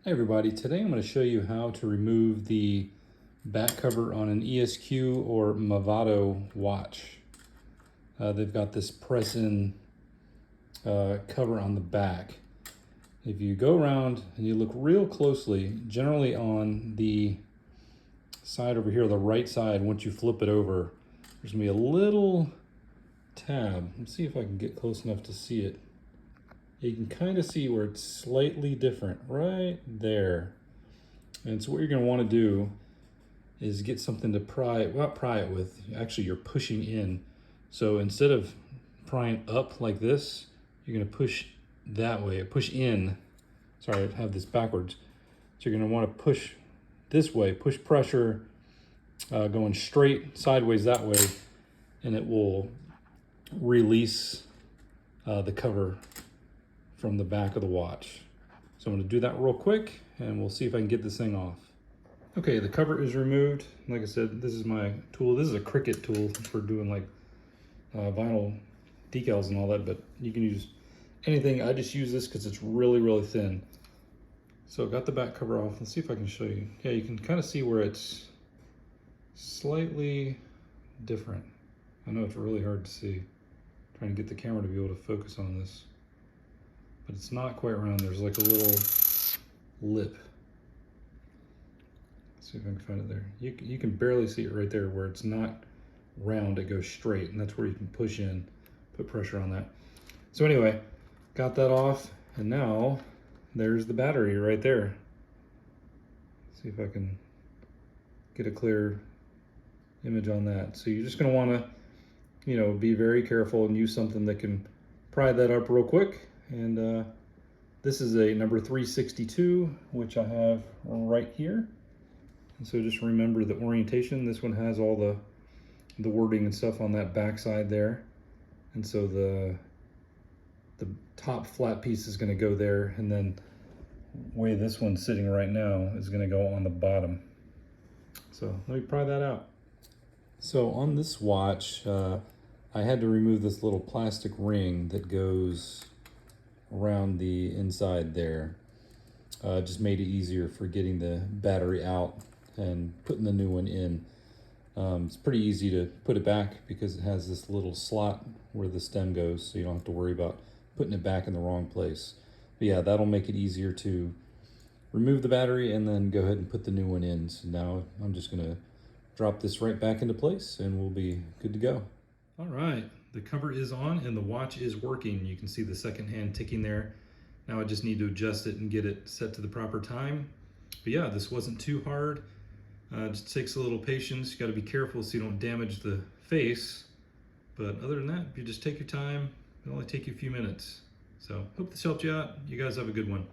Hey everybody, today I'm going to show you how to remove the back cover on an ESQ or MOVADO watch. They've got this press-in cover on the back. If you go around and you look real closely, generally on the side over here, the right side, once you flip it over, there's going to be a little tab. Let's see if I can get close enough to see it. You can kind of see where it's slightly different right there. And so what you're going to want to do is get something to pry it with. Actually, you're pushing in. So instead of prying up like this, you're going to push that way, push in. Sorry, I have this backwards. So you're going to want to push this way, push pressure going straight sideways that way, and it will release the cover from the back of the watch. So I'm going to do that real quick and we'll see if I can get this thing off. Okay, the cover is removed. Like I said, this is my tool. This is a Cricut tool for doing like vinyl decals and all that, but you can use anything. I just use this because it's really, really thin. So got the back cover off. Let's see if I can show you. Yeah, you can kind of see where it's slightly different. I know it's really hard to see. Trying to get the camera to be able to focus on this. But it's not quite round. There's like a little lip. Let's see if I can find it there. You can barely see it right there where it's not round, it goes straight, and that's where you can push in, put pressure on that. So anyway, got that off, and now there's the battery right there. Let's see if I can get a clear image on that. So you're just gonna wanna, be very careful and use something that can pry that up real quick. And this is a number 362, which I have right here. And so just remember the orientation. This one has all the wording and stuff on that back side there. And so the top flat piece is going to go there, and then the way this one's sitting right now is going to go on the bottom. So let me pry that out. So on this watch, I had to remove this little plastic ring that goes around the inside there. Just made it easier for getting the battery out and putting the new one in. It's pretty easy to put it back because it has this little slot where the stem goes, so you don't have to worry about putting it back in the wrong place. But yeah, that'll make it easier to remove the battery and then go ahead and put the new one in. So now I'm just gonna drop this right back into place and we'll be good to go. All right, the cover is on and the watch is working. You can see the second hand ticking there. Now I just need to adjust it and get it set to the proper time. But yeah, this wasn't too hard. It just takes a little patience. You gotta be careful so you don't damage the face. But other than that, if you just take your time, it'll only take you a few minutes. So hope this helped you out. You guys have a good one.